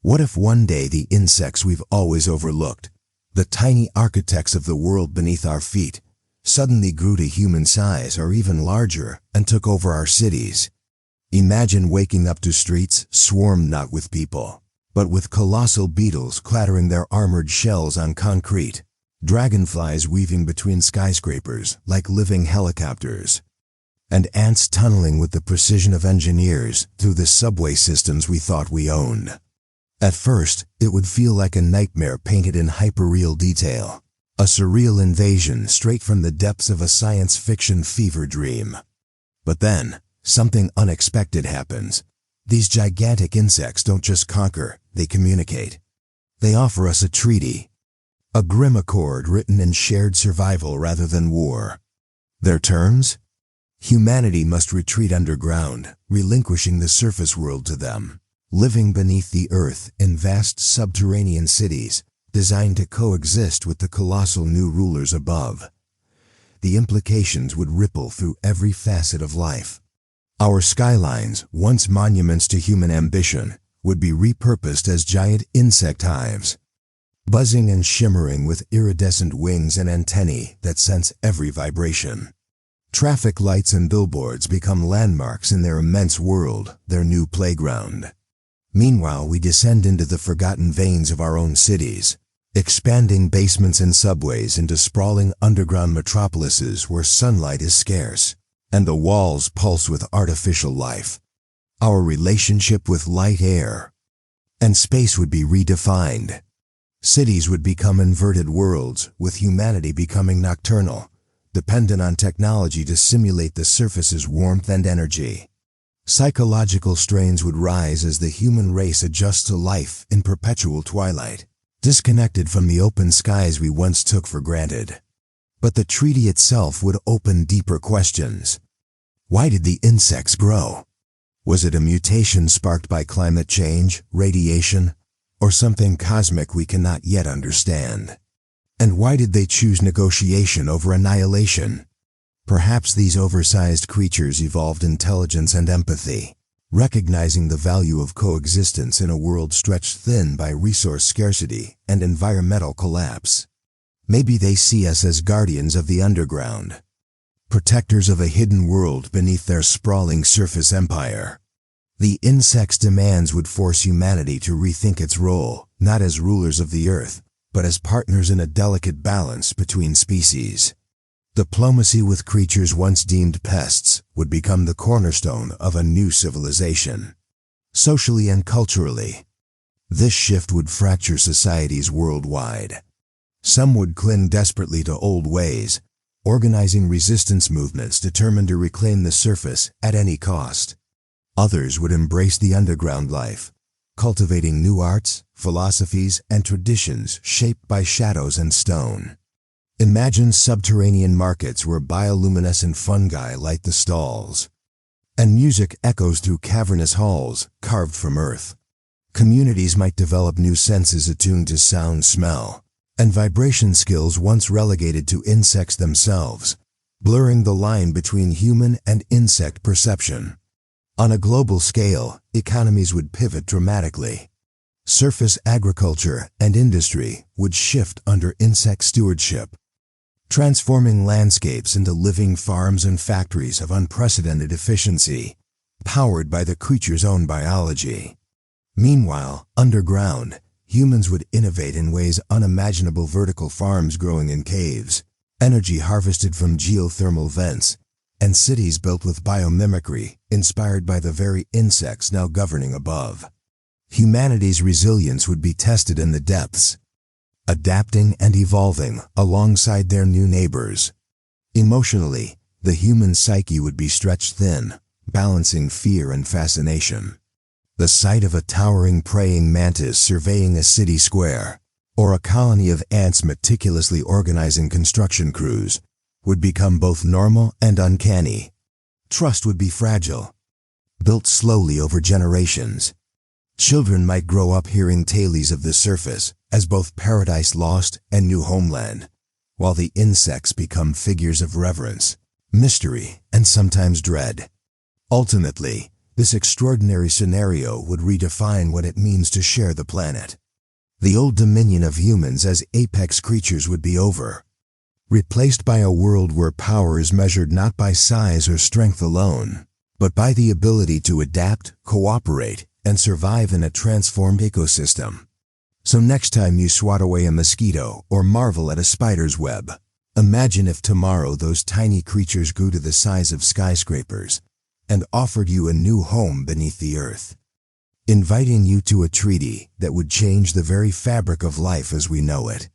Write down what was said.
What if one day the insects we've always overlooked, the tiny architects of the world beneath our feet, suddenly grew to human size or even larger and took over our cities? Imagine waking up to streets swarmed not with people, but with colossal beetles clattering their armored shells on concrete, dragonflies weaving between skyscrapers like living helicopters, and ants tunneling with the precision of engineers through the subway systems we thought we owned. At first, it would feel like a nightmare painted in hyperreal detail, a surreal invasion straight from the depths of a science fiction fever dream. But then, something unexpected happens. These gigantic insects don't just conquer, they communicate. They offer us a treaty, a grim accord written in shared survival rather than war. Their terms? Humanity must retreat underground, relinquishing the surface world to them, living beneath the earth in vast subterranean cities designed to coexist with the colossal new rulers above. The implications would ripple through every facet of life. Our skylines, once monuments to human ambition, would be repurposed as giant insect hives, buzzing and shimmering with iridescent wings and antennae that sense every vibration. Traffic lights and billboards become landmarks in their immense world, their new playground. Meanwhile, we descend into the forgotten veins of our own cities, expanding basements and subways into sprawling underground metropolises where sunlight is scarce, and the walls pulse with artificial life. Our relationship with light, air, and space would be redefined. Cities would become inverted worlds, with humanity becoming nocturnal, dependent on technology to simulate the surface's warmth and energy. Psychological strains would rise as the human race adjusts to life in perpetual twilight, disconnected from the open skies we once took for granted. But the treaty itself would open deeper questions. Why did the insects grow? Was it a mutation sparked by climate change, radiation, or something cosmic we cannot yet understand? And why did they choose negotiation over annihilation? Perhaps these oversized creatures evolved intelligence and empathy, recognizing the value of coexistence in a world stretched thin by resource scarcity and environmental collapse. Maybe they see us as guardians of the underground, protectors of a hidden world beneath their sprawling surface empire. The insect's demands would force humanity to rethink its role, not as rulers of the earth, but as partners in a delicate balance between species. Diplomacy with creatures once deemed pests would become the cornerstone of a new civilization. Socially and culturally, this shift would fracture societies worldwide. Some would cling desperately to old ways, organizing resistance movements determined to reclaim the surface at any cost. Others would embrace the underground life, cultivating new arts, philosophies, and traditions shaped by shadows and stone. Imagine subterranean markets where bioluminescent fungi light the stalls, and music echoes through cavernous halls carved from earth. Communities might develop new senses attuned to sound, smell, and vibration skills once relegated to insects themselves, blurring the line between human and insect perception. On a global scale, economies would pivot dramatically. Surface agriculture and industry would shift under insect stewardship, transforming landscapes into living farms and factories of unprecedented efficiency, powered by the creature's own biology. Meanwhile, underground, humans would innovate in ways unimaginable: vertical farms growing in caves, energy harvested from geothermal vents, and cities built with biomimicry inspired by the very insects now governing above. Humanity's resilience would be tested in the depths, adapting and evolving alongside their new neighbors. Emotionally, the human psyche would be stretched thin, balancing fear and fascination. The sight of a towering praying mantis surveying a city square, or a colony of ants meticulously organizing construction crews, would become both normal and uncanny. Trust would be fragile, built slowly over generations. Children might grow up hearing tales of the surface as both paradise lost and new homeland, while the insects become figures of reverence, mystery, and sometimes dread. Ultimately, This extraordinary scenario would redefine what it means to share the planet. The old dominion of humans as apex creatures would be over, replaced by a world where power is measured not by size or strength alone, but by the ability to adapt, cooperate, and survive in a transformed ecosystem. So next time you swat away a mosquito or marvel at a spider's web, imagine if tomorrow those tiny creatures grew to the size of skyscrapers and offered you a new home beneath the earth, inviting you to a treaty that would change the very fabric of life as we know it.